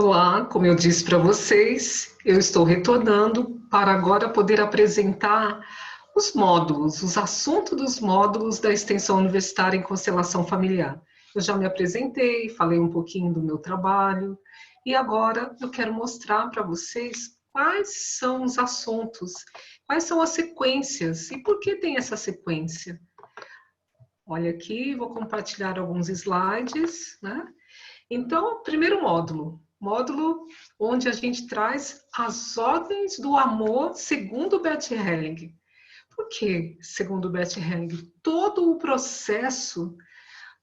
Olá, como eu disse para vocês, eu estou retornando para agora poder apresentar os módulos, os assuntos dos módulos da extensão universitária em constelação familiar. Eu já me apresentei, falei um pouquinho do meu trabalho e agora eu quero mostrar para vocês quais são os assuntos, quais são as sequências e por que tem essa sequência. Olha aqui, vou compartilhar alguns slides, né? Então, primeiro módulo onde a gente traz as ordens do amor segundo Bert Helling. Por que segundo Bert Helling? Todo o processo,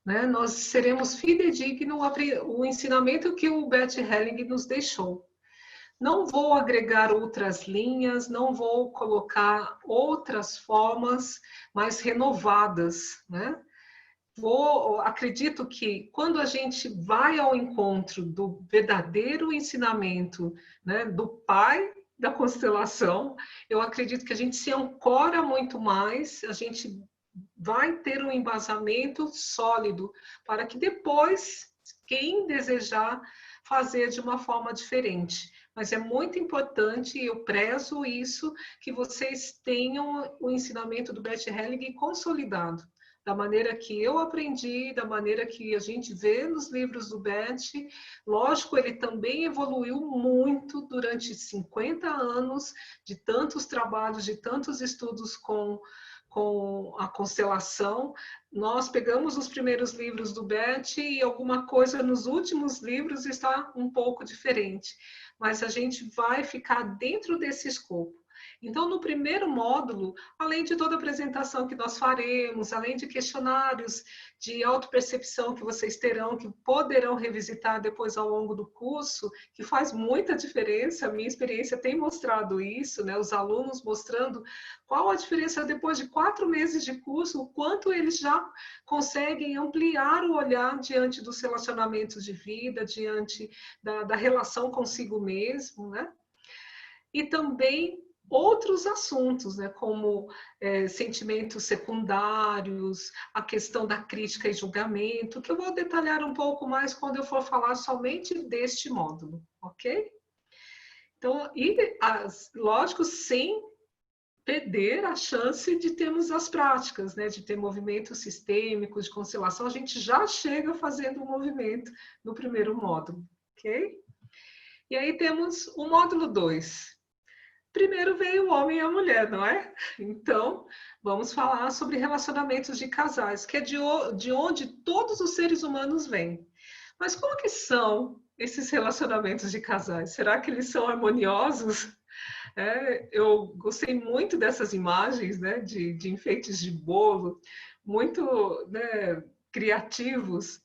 né, nós seremos fidedignos ao ensinamento que o Bert Helling nos deixou. Não vou agregar outras linhas, não vou colocar outras formas mais renovadas, né? Acredito que quando a gente vai ao encontro do verdadeiro ensinamento, né, do pai da constelação, eu acredito que a gente se ancora muito mais, a gente vai ter um embasamento sólido para que depois, quem desejar, fazer de uma forma diferente. Mas é muito importante, eu prezo isso, que vocês tenham o ensinamento do Bert Helling consolidado da maneira que eu aprendi, da maneira que a gente vê nos livros do Bert. Lógico, ele também evoluiu muito durante 50 anos de tantos trabalhos, de tantos estudos com a constelação. Nós pegamos os primeiros livros do Bert e alguma coisa nos últimos livros está um pouco diferente, mas a gente vai ficar dentro desse escopo. Então, no primeiro módulo, além de toda a apresentação que nós faremos, além de questionários de autopercepção que vocês terão, que poderão revisitar depois ao longo do curso, que faz muita diferença, a minha experiência tem mostrado isso, né? Os alunos mostrando qual a diferença depois de 4 meses de curso, o quanto eles já conseguem ampliar o olhar diante dos relacionamentos de vida, diante da relação consigo mesmo, né? E também outros assuntos, né, como sentimentos secundários, a questão da crítica e julgamento, que eu vou detalhar um pouco mais quando eu for falar somente deste módulo, ok? Então, lógico, sem perder a chance de termos as práticas, né, de ter movimentos sistêmicos de constelação, a gente já chega fazendo um movimento no primeiro módulo, ok? E aí temos o módulo 2. Primeiro veio o homem e a mulher, não é? Então, vamos falar sobre relacionamentos de casais, que é de onde todos os seres humanos vêm. Mas como que são esses relacionamentos de casais? Será que eles são harmoniosos? Eu gostei muito dessas imagens, né, de enfeites de bolo, muito, né, criativos.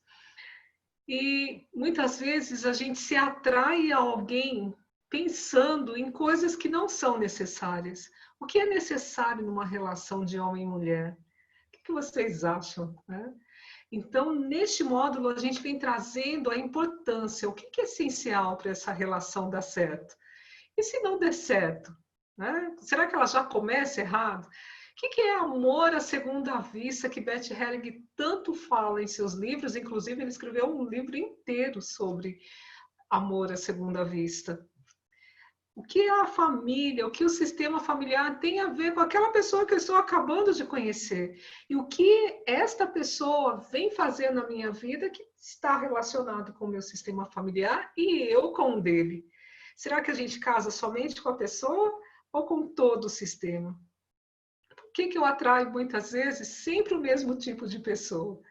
E muitas vezes a gente se atrai a alguém pensando em coisas que não são necessárias. O que é necessário numa relação de homem e mulher? O que vocês acham, né? Então, neste módulo, a gente vem trazendo a importância, o que é essencial para essa relação dar certo. E se não der certo? Né? Será que ela já começa errado? O que é amor à segunda vista que Bert Helling tanto fala em seus livros? Inclusive, ele escreveu um livro inteiro sobre amor à segunda vista. O que é a família, o que o sistema familiar tem a ver com aquela pessoa que eu estou acabando de conhecer? E o que esta pessoa vem fazer na minha vida que está relacionado com o meu sistema familiar e eu com o dele? Será que a gente casa somente com a pessoa ou com todo o sistema? Por que eu atraio muitas vezes sempre o mesmo tipo de pessoa?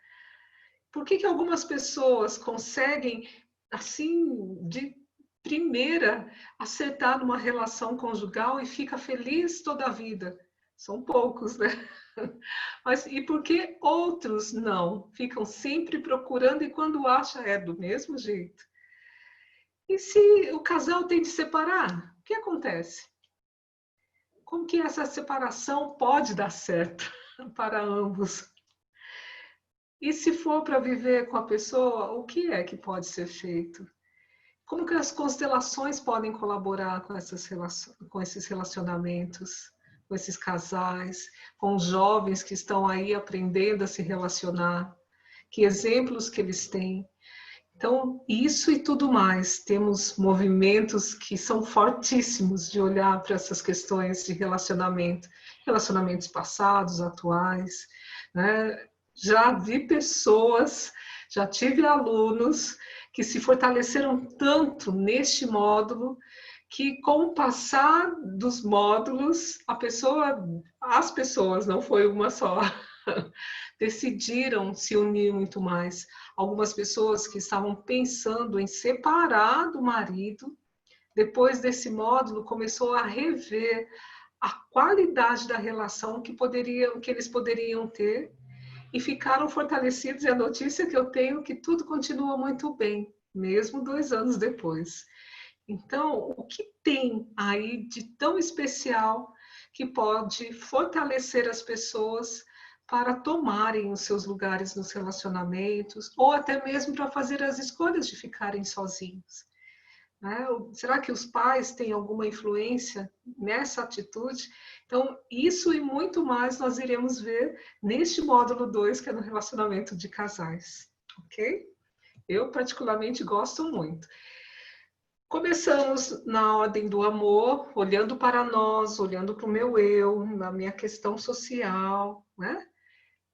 Por que algumas pessoas conseguem, assim, de primeira, acertar numa relação conjugal e fica feliz toda a vida? São poucos, né? Mas e por que outros não? Ficam sempre procurando e quando acha é do mesmo jeito. E se o casal tem de separar, o que acontece? Como que essa separação pode dar certo para ambos? E se for para viver com a pessoa, o que é que pode ser feito? Como que as constelações podem colaborar com esses relacionamentos, com esses casais, com os jovens que estão aí aprendendo a se relacionar? Que exemplos que eles têm? Então, isso e tudo mais, temos movimentos que são fortíssimos de olhar para essas questões de relacionamento, relacionamentos passados, atuais, né? Já vi pessoas, já tive alunos que se fortaleceram tanto neste módulo que, com o passar dos módulos, as pessoas, não foi uma só, decidiram se unir muito mais. Algumas pessoas que estavam pensando em separar do marido, depois desse módulo, começou a rever a qualidade da relação que eles poderiam ter e ficaram fortalecidos. E a notícia que eu tenho é que tudo continua muito bem, mesmo 2 anos depois. Então, o que tem aí de tão especial que pode fortalecer as pessoas para tomarem os seus lugares nos relacionamentos, ou até mesmo para fazer as escolhas de ficarem sozinhos, né? Será que os pais têm alguma influência nessa atitude? Então, isso e muito mais nós iremos ver neste módulo 2, que é no relacionamento de casais, ok? Eu particularmente gosto muito. Começamos na ordem do amor, olhando para nós, olhando para o meu eu, na minha questão social, né?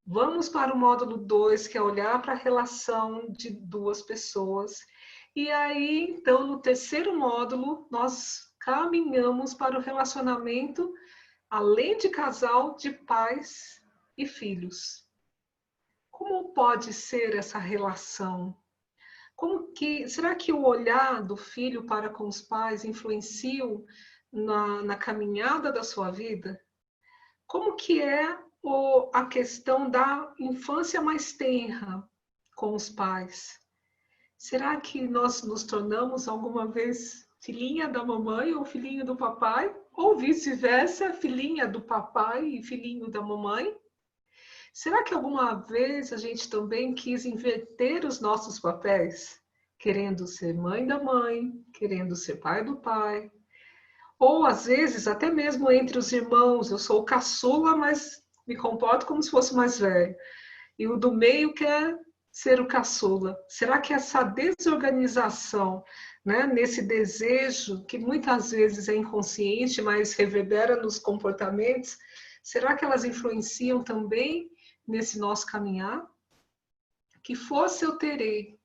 Vamos para o módulo 2, que é olhar para a relação de duas pessoas. E aí, então, no terceiro módulo, nós caminhamos para o relacionamento, além de casal, de pais e filhos. Como pode ser essa relação? Será que o olhar do filho para com os pais influencia na caminhada da sua vida? Como que é a questão da infância mais tenra com os pais? Será que nós nos tornamos alguma vez filhinha da mamãe ou filhinho do papai? Ou vice-versa, filhinha do papai e filhinho da mamãe? Será que alguma vez a gente também quis inverter os nossos papéis? Querendo ser mãe da mãe, querendo ser pai do pai. Ou às vezes, até mesmo entre os irmãos, eu sou o caçula, mas me comporto como se fosse mais velho. E o do meio quer ser o caçula. Será que essa desorganização, né, nesse desejo, que muitas vezes é inconsciente, mas reverbera nos comportamentos, será que elas influenciam também nesse nosso caminhar? Que força eu terei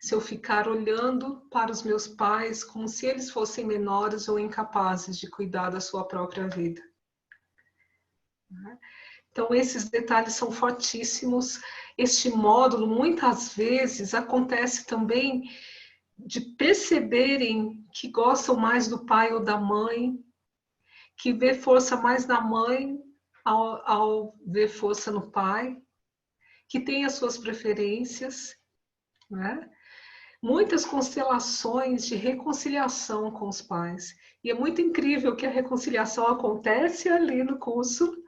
se eu ficar olhando para os meus pais como se eles fossem menores ou incapazes de cuidar da sua própria vida? Então, esses detalhes são fortíssimos. Este módulo, muitas vezes, acontece também de perceberem que gostam mais do pai ou da mãe, que vê força mais na mãe ao ver força no pai, que tem as suas preferências, né? Muitas constelações de reconciliação com os pais. E é muito incrível que a reconciliação acontece ali no curso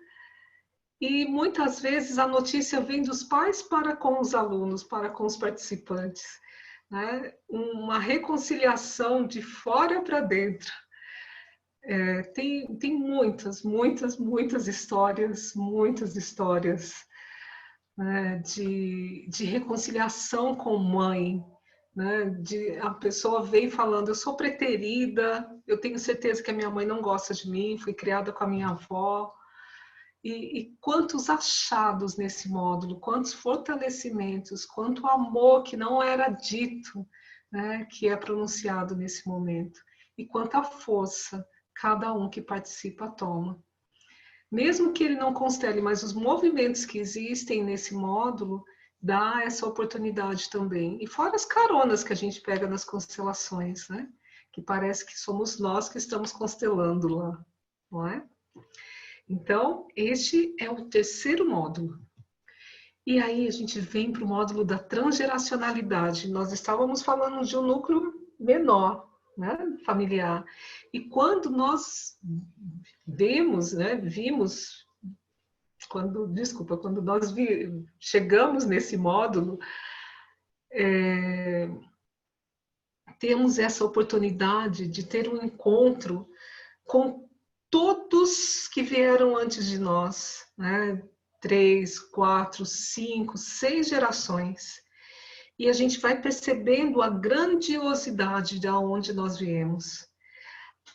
e muitas vezes a notícia vem dos pais para com os alunos, para com os participantes, né? Uma reconciliação de fora para dentro. Tem muitas histórias, né, de reconciliação com mãe, né? A pessoa vem falando, eu sou preterida, eu tenho certeza que a minha mãe não gosta de mim, fui criada com a minha avó. E quantos achados nesse módulo, quantos fortalecimentos, quanto amor que não era dito, né, que é pronunciado nesse momento. E quanta força cada um que participa toma. Mesmo que ele não constele, mas os movimentos que existem nesse módulo dá essa oportunidade também. E fora as caronas que a gente pega nas constelações, né? Que parece que somos nós que estamos constelando lá, não é? Então, este é o terceiro módulo. E aí a gente vem para o módulo da transgeracionalidade. Nós estávamos falando de um núcleo menor, né, familiar. E quando nós vimos, quando nós chegamos nesse módulo, temos essa oportunidade de ter um encontro com todos que vieram antes de nós, né? 3, 4, 5, 6 gerações. e a gente vai percebendo a grandiosidade de onde nós viemos.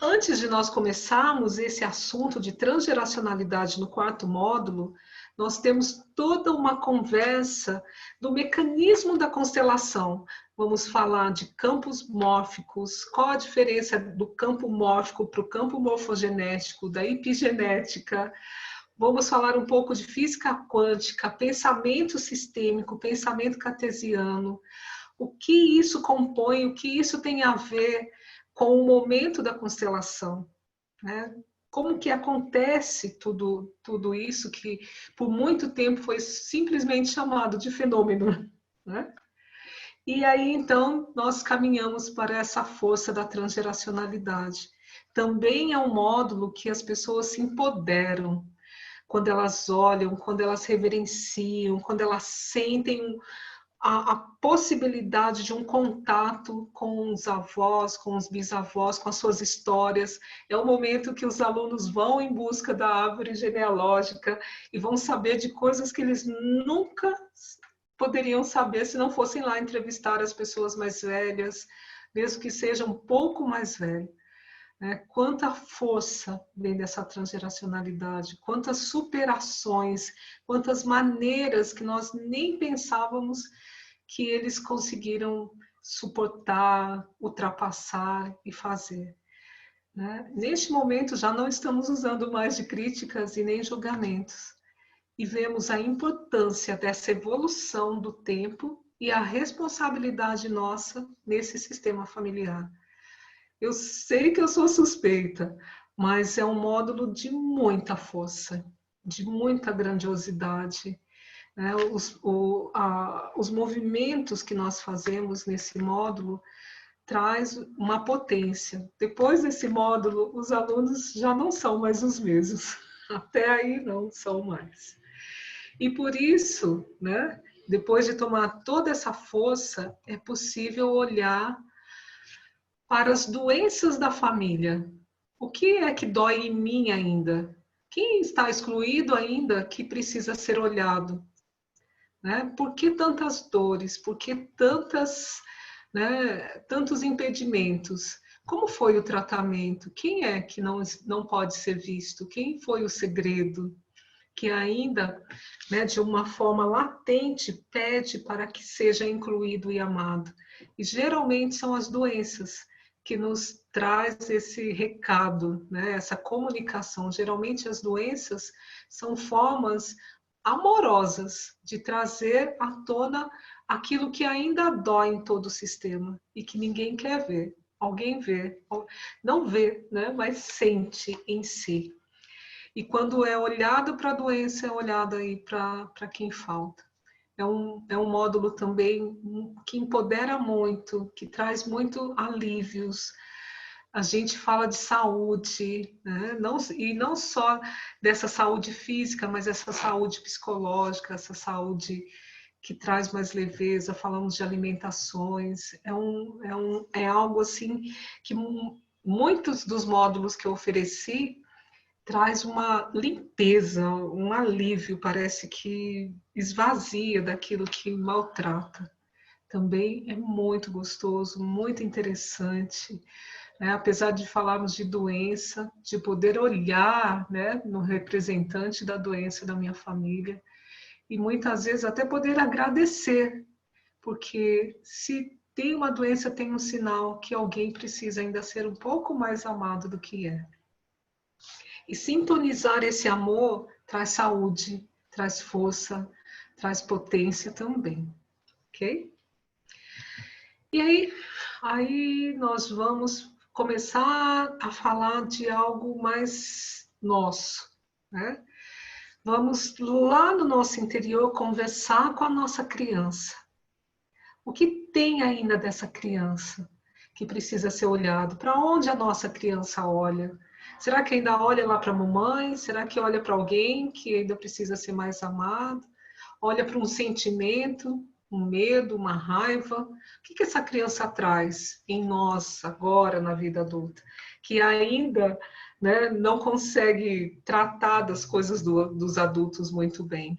Antes de nós começarmos esse assunto de transgeracionalidade no quarto módulo, nós temos toda uma conversa do mecanismo da constelação. Vamos falar de campos mórficos, qual a diferença do campo mórfico para o campo morfogenético, da epigenética. Vamos falar um pouco de física quântica, pensamento sistêmico, pensamento cartesiano, o que isso compõe, o que isso tem a ver com o momento da constelação, né? Como que acontece tudo isso que por muito tempo foi simplesmente chamado de fenômeno, né? E aí, então, nós caminhamos para essa força da transgeracionalidade. Também é um módulo que as pessoas se empoderam quando elas olham, quando elas reverenciam, quando elas sentem a possibilidade de um contato com os avós, com os bisavós, com as suas histórias. É o momento que os alunos vão em busca da árvore genealógica e vão saber de coisas que eles nunca poderiam saber se não fossem lá entrevistar as pessoas mais velhas, mesmo que sejam um pouco mais velhas. Quanta força vem dessa transgeracionalidade, quantas superações, quantas maneiras que nós nem pensávamos que eles conseguiram suportar, ultrapassar e fazer. Neste momento já não estamos usando mais de críticas e nem julgamentos, e vemos a importância dessa evolução do tempo e a responsabilidade nossa nesse sistema familiar. Eu sei que eu sou suspeita, mas é um módulo de muita força, de muita grandiosidade. Os movimentos que nós fazemos nesse módulo traz uma potência. Depois desse módulo, os alunos já não são mais os mesmos. Até aí não são mais. E por isso, depois de tomar toda essa força, é possível olhar para as doenças da família. O que é que dói em mim ainda? Quem está excluído ainda que precisa ser olhado? Por que tantas dores? Por que tantos impedimentos? Como foi o tratamento? Quem é que não pode ser visto? Quem foi o segredo que ainda, de uma forma latente, pede para que seja incluído e amado? E geralmente são as doenças que nos traz esse recado, essa comunicação. Geralmente as doenças são formas amorosas de trazer à tona aquilo que ainda dói em todo o sistema e que ninguém quer ver. Alguém vê, não vê, mas sente em si. E quando é olhado para a doença, é olhado aí para quem falta. É um módulo também que empodera muito, que traz muito alívios. A gente fala de saúde, e não só dessa saúde física, mas essa saúde psicológica, essa saúde que traz mais leveza. Falamos de alimentações. É algo assim que muitos dos módulos que eu ofereci traz uma limpeza, um alívio, parece que esvazia daquilo que maltrata. Também é muito gostoso, muito interessante. Apesar de falarmos de doença, de poder olhar no representante da doença da minha família e muitas vezes até poder agradecer, porque se tem uma doença, tem um sinal que alguém precisa ainda ser um pouco mais amado do que é. E sintonizar esse amor traz saúde, traz força, traz potência também, ok? E aí nós vamos começar a falar de algo mais nosso, Vamos lá no nosso interior conversar com a nossa criança. O que tem ainda dessa criança que precisa ser olhado? Para onde a nossa criança olha? Será que ainda olha lá para a mamãe? Será que olha para alguém que ainda precisa ser mais amado? Olha para um sentimento, um medo, uma raiva? O que essa criança traz em nós agora, na vida adulta? Que ainda não consegue tratar das coisas dos adultos muito bem.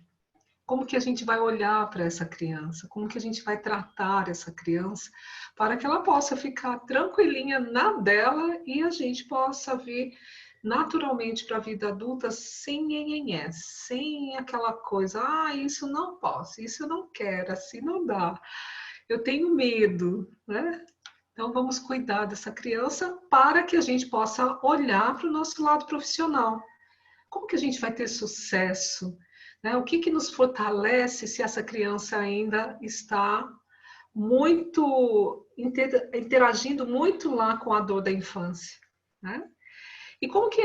Como que a gente vai olhar para essa criança? Como que a gente vai tratar essa criança para que ela possa ficar tranquilinha na dela e a gente possa vir naturalmente para a vida adulta sem nhenhenhé, sem aquela coisa, isso não posso, isso eu não quero, assim não dá, eu tenho medo, né? Então vamos cuidar dessa criança para que a gente possa olhar para o nosso lado profissional. Como que a gente vai ter sucesso? Né? O que que nos fortalece se essa criança ainda está muito interagindo muito lá com a dor da infância, né? E como que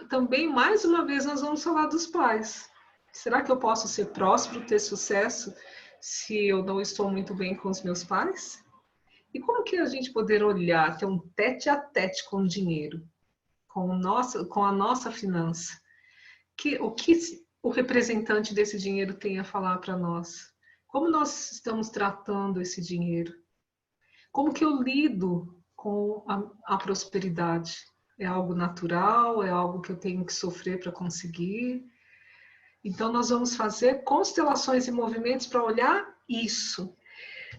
também, mais uma vez, nós vamos falar dos pais. Será que eu posso ser próspero, ter sucesso, se eu não estou muito bem com os meus pais? E como que a gente poder olhar, ter um tete a tete com o dinheiro, com a nossa finança? O que o representante desse dinheiro tem a falar para nós? Como nós estamos tratando esse dinheiro? Como que eu lido com a prosperidade? É algo natural? É algo que eu tenho que sofrer para conseguir? Então, nós vamos fazer constelações e movimentos para olhar isso.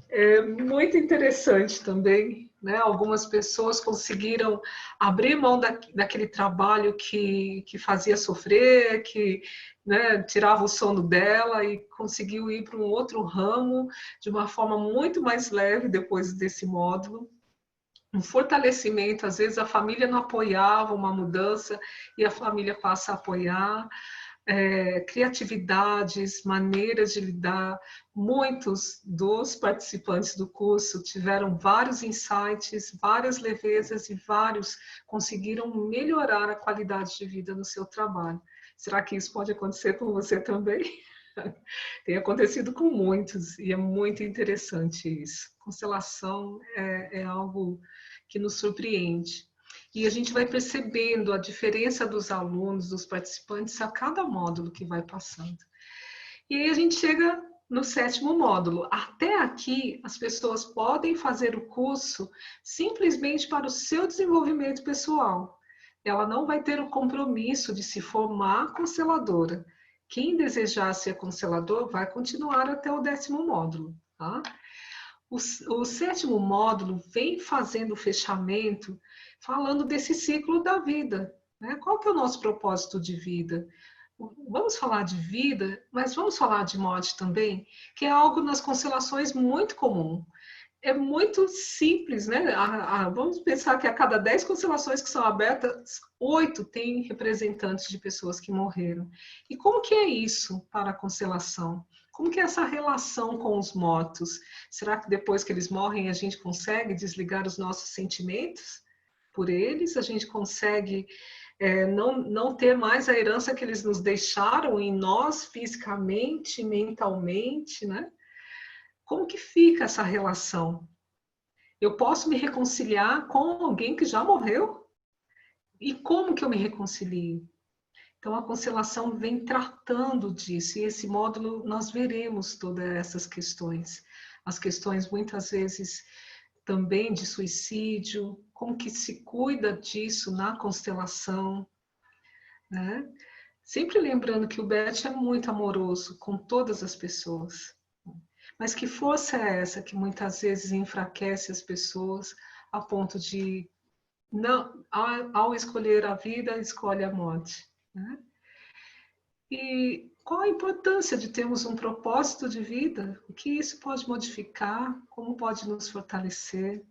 É muito interessante também, né? Algumas pessoas conseguiram abrir mão daquele trabalho que fazia sofrer, que, né, tirava o sono dela e conseguiu ir para um outro ramo de uma forma muito mais leve depois desse módulo. Um fortalecimento, às vezes a família não apoiava uma mudança e a família passa a apoiar. Criatividades, maneiras de lidar. Muitos dos participantes do curso tiveram vários insights, várias levezas e vários conseguiram melhorar a qualidade de vida no seu trabalho. Será que isso pode acontecer com você também? Tem acontecido com muitos e é muito interessante isso. Constelação é algo que nos surpreende. E a gente vai percebendo a diferença dos alunos, dos participantes, a cada módulo que vai passando. E aí a gente chega no 7º módulo. Até aqui, as pessoas podem fazer o curso simplesmente para o seu desenvolvimento pessoal. Ela não vai ter o compromisso de se formar consteladora. Quem desejar ser constelador vai continuar até o 10º módulo, tá? O 7º módulo vem fazendo o fechamento, falando desse ciclo da vida, né? Qual que é o nosso propósito de vida? Vamos falar de vida, mas vamos falar de morte também, que é algo nas constelações muito comum. É muito simples, né? Vamos pensar que a cada 10 constelações que são abertas, 8 têm representantes de pessoas que morreram. E como que é isso para a constelação? Como que é essa relação com os mortos? Será que depois que eles morrem a gente consegue desligar os nossos sentimentos por eles? A gente consegue não ter mais a herança que eles nos deixaram em nós, fisicamente, mentalmente, né? Como que fica essa relação? Eu posso me reconciliar com alguém que já morreu? E como que eu me reconcilio? Então, a constelação vem tratando disso, e esse módulo nós veremos todas essas questões. As questões, muitas vezes, também de suicídio, como que se cuida disso na constelação, né? Sempre lembrando que o Beth é muito amoroso com todas as pessoas. Mas que força é essa que muitas vezes enfraquece as pessoas a ponto de, não, ao escolher a vida, escolhe a morte, né? E qual a importância de termos um propósito de vida? O que isso pode modificar? Como pode nos fortalecer?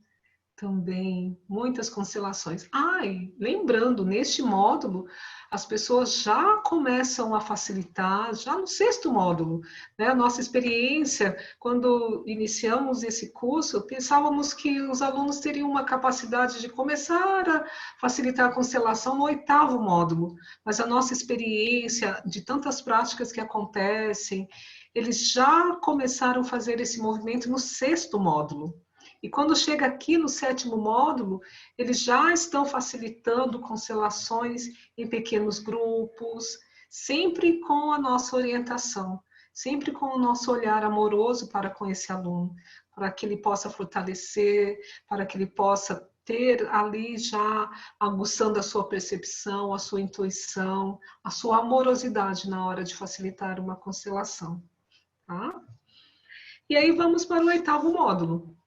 Também muitas constelações. E lembrando, neste módulo, as pessoas já começam a facilitar, já no 6º módulo, né? A nossa experiência, quando iniciamos esse curso, pensávamos que os alunos teriam uma capacidade de começar a facilitar a constelação no 8º módulo, mas a nossa experiência de tantas práticas que acontecem, eles já começaram a fazer esse movimento no 6º módulo. E quando chega aqui no 7º módulo, eles já estão facilitando constelações em pequenos grupos, sempre com a nossa orientação, sempre com o nosso olhar amoroso para com esse aluno, para que ele possa fortalecer, para que ele possa ter ali já aguçando a sua percepção, a sua intuição, a sua amorosidade na hora de facilitar uma constelação. tá? E aí vamos para o 8º módulo.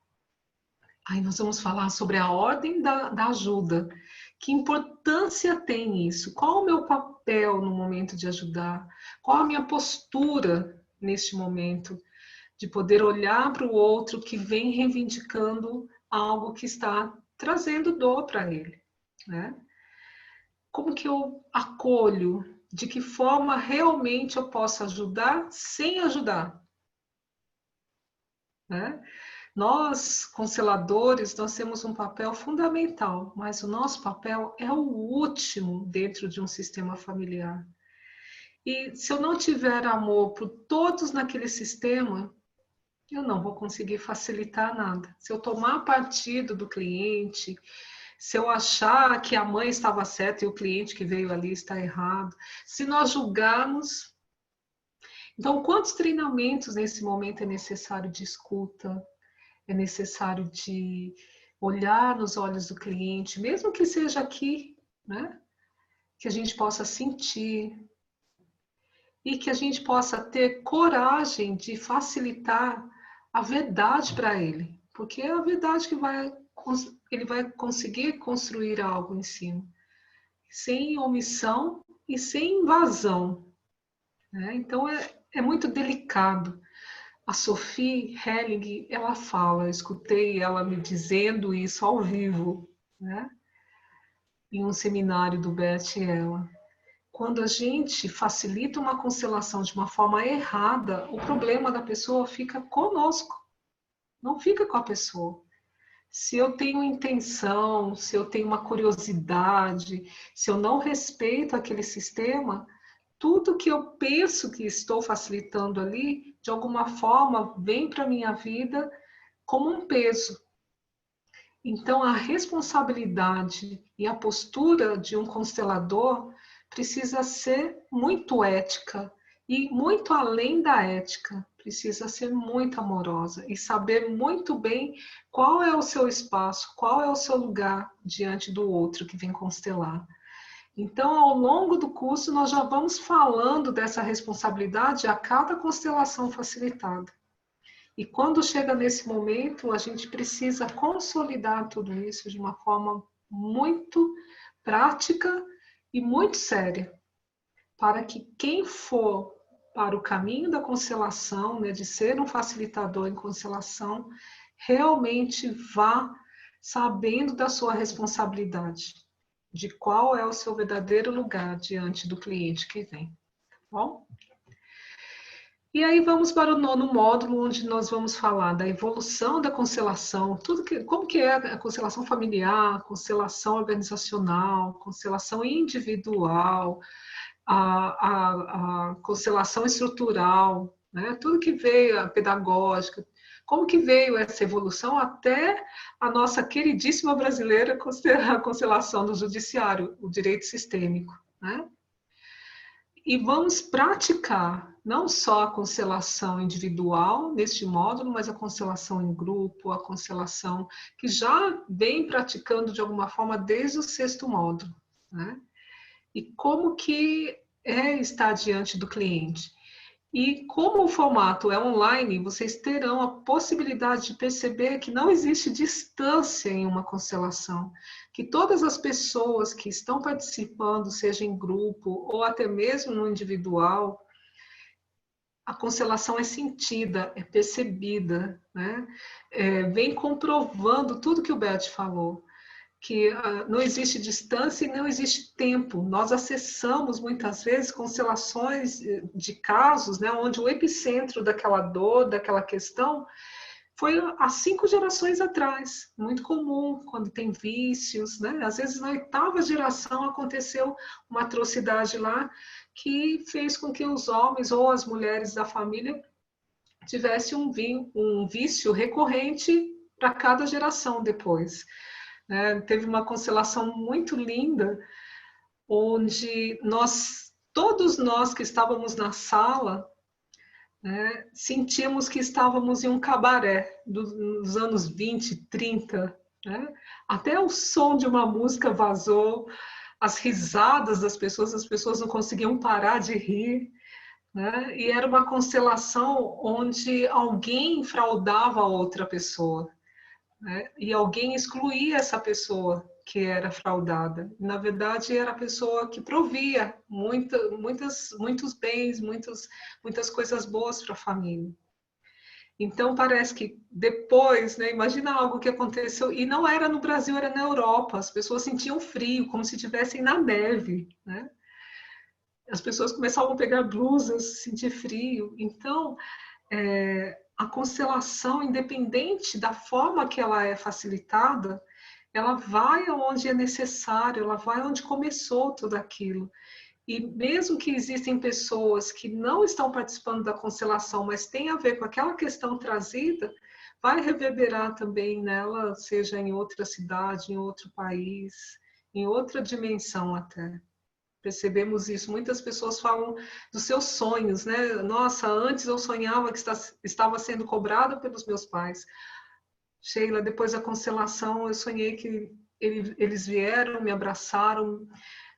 Aí nós vamos falar sobre a ordem da ajuda. Que importância tem isso? Qual o meu papel no momento de ajudar? Qual a minha postura neste momento? De poder olhar para o outro que vem reivindicando algo que está trazendo dor para ele, né? Como que eu acolho? De que forma realmente eu posso ajudar sem ajudar, né? Nós, consteladores, nós temos um papel fundamental, mas o nosso papel é o último dentro de um sistema familiar. E se eu não tiver amor por todos naquele sistema, eu não vou conseguir facilitar nada. Se eu tomar partido do cliente, se eu achar que a mãe estava certa e o cliente que veio ali está errado, se nós julgarmos. Então, quantos treinamentos nesse momento é necessário de escuta? É necessário de olhar nos olhos do cliente, mesmo que seja aqui, né? Que a gente possa sentir e que a gente possa ter coragem de facilitar a verdade para ele, porque é a verdade que ele vai conseguir construir algo em cima, sem omissão e sem invasão, né? Então é muito delicado. A Sophie Helling, ela fala, eu escutei ela me dizendo isso ao vivo, né? Em um seminário do Bert e ela. Quando a gente facilita uma constelação de uma forma errada, o problema da pessoa fica conosco, não fica com a pessoa. Se eu tenho intenção, se eu tenho uma curiosidade, se eu não respeito aquele sistema, tudo que eu penso que estou facilitando ali, de alguma forma, vem para a minha vida como um peso. Então, a responsabilidade e a postura de um constelador precisa ser muito ética e muito além da ética, precisa ser muito amorosa e saber muito bem qual é o seu espaço, qual é o seu lugar diante do outro que vem constelar. Então, ao longo do curso, nós já vamos falando dessa responsabilidade a cada constelação facilitada. E quando chega nesse momento, a gente precisa consolidar tudo isso de uma forma muito prática e muito séria, para que quem for para o caminho da constelação, né, de ser um facilitador em constelação, realmente vá sabendo da sua responsabilidade, de qual é o seu verdadeiro lugar diante do cliente que vem, tá bom? E aí vamos para o 9º módulo, onde nós vamos falar da evolução da constelação, como que é a constelação familiar, constelação organizacional, constelação individual, a constelação estrutural, né? Tudo que veio, a pedagógica, como que veio essa evolução até a nossa queridíssima brasileira a constelação do judiciário, o direito sistêmico, né? E vamos praticar não só a constelação individual neste módulo, mas a constelação em grupo, a constelação que já vem praticando de alguma forma desde o 6º módulo, né? E como que é estar diante do cliente. E como o formato é online, vocês terão a possibilidade de perceber que não existe distância em uma constelação, que todas as pessoas que estão participando, seja em grupo ou até mesmo no individual, a constelação é sentida, é percebida, né? Vem comprovando tudo que o Bert falou, que não existe distância e não existe tempo. Nós acessamos muitas vezes constelações de casos, né, onde o epicentro daquela dor, daquela questão, foi há 5 gerações atrás. Muito comum quando tem vícios, né? Às vezes na 8ª geração aconteceu uma atrocidade lá que fez com que os homens ou as mulheres da família tivessem um vício recorrente para cada geração depois. Teve uma constelação muito linda, onde todos nós que estávamos na sala, né, sentíamos que estávamos em um cabaré dos anos 20, 30. Né? Até o som de uma música vazou, as risadas das pessoas, as pessoas não conseguiam parar de rir. né? E era uma constelação onde alguém fraudava a outra pessoa, né? E alguém excluía essa pessoa que era fraudada. Na verdade, era a pessoa que provia muitos bens, muitas coisas boas para a família. Então, parece que depois, né, imagina algo que aconteceu, e não era no Brasil, era na Europa, as pessoas sentiam frio, como se estivessem na neve, né? As pessoas começavam a pegar blusas, sentir frio. Então, a constelação, independente da forma que ela é facilitada, ela vai aonde é necessário, ela vai onde começou tudo aquilo. E mesmo que existem pessoas que não estão participando da constelação, mas tem a ver com aquela questão trazida, vai reverberar também nela, seja em outra cidade, em outro país, em outra dimensão até. Percebemos isso. Muitas pessoas falam dos seus sonhos, né? Nossa, antes eu sonhava que estava sendo cobrada pelos meus pais. Sheila, depois da constelação, eu sonhei que eles vieram, me abraçaram,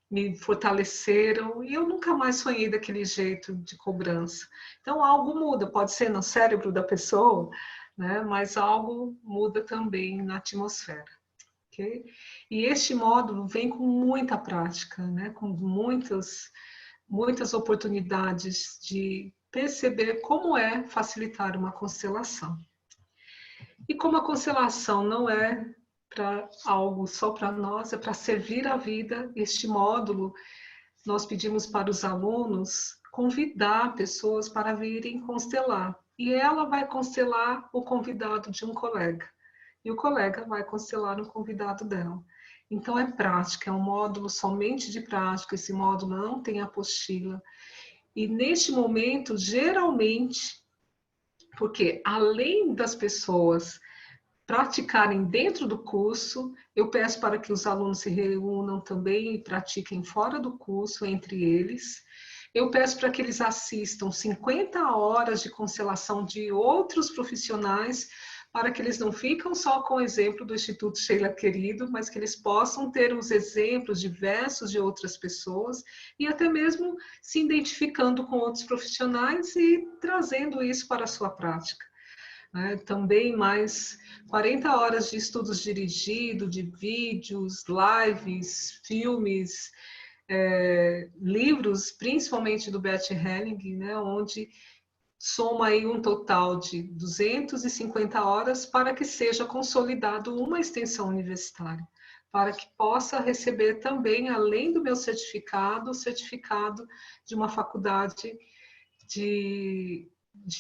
me fortaleceram, e eu nunca mais sonhei daquele jeito de cobrança. Então, algo muda, pode ser no cérebro da pessoa, né? Mas algo muda também na atmosfera. Okay? E este módulo vem com muita prática, né? Com muitas oportunidades de perceber como é facilitar uma constelação. E como a constelação não é para algo só para nós, é para servir a vida, este módulo, nós pedimos para os alunos convidar pessoas para virem constelar. E ela vai constelar o convidado de um colega. E o colega vai constelar o convidado dela. Então é prática, é um módulo somente de prática, esse módulo não tem apostila. E neste momento, geralmente, porque além das pessoas praticarem dentro do curso, eu peço para que os alunos se reúnam também e pratiquem fora do curso, entre eles. Eu peço para que eles assistam 50 horas de constelação de outros profissionais, para que eles não fiquem só com o exemplo do Instituto Sheila Querido, mas que eles possam ter os exemplos diversos de outras pessoas e até mesmo se identificando com outros profissionais e trazendo isso para a sua prática. Também mais 40 horas de estudos dirigidos, de vídeos, lives, filmes, livros, principalmente do Bert Helling, né, onde soma aí um total de 250 horas para que seja consolidado uma extensão universitária, para que possa receber também, além do meu certificado, o certificado de uma faculdade de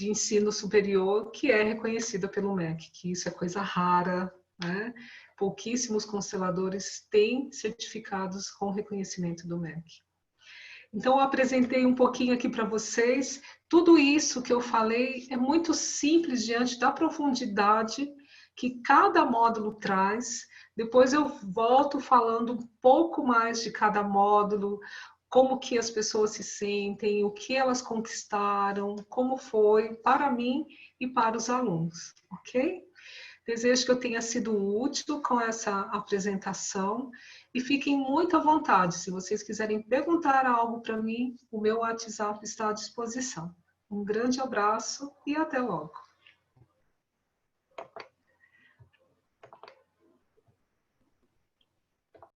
ensino superior que é reconhecida pelo MEC, que isso é coisa rara, né? Pouquíssimos consteladores têm certificados com reconhecimento do MEC. Então, eu apresentei um pouquinho aqui para vocês. Tudo isso que eu falei é muito simples diante da profundidade que cada módulo traz. Depois eu volto falando um pouco mais de cada módulo, como que as pessoas se sentem, o que elas conquistaram, como foi para mim e para os alunos, ok? Desejo que eu tenha sido útil com essa apresentação e fiquem muito à vontade. Se vocês quiserem perguntar algo para mim, o meu WhatsApp está à disposição. Um grande abraço e até logo.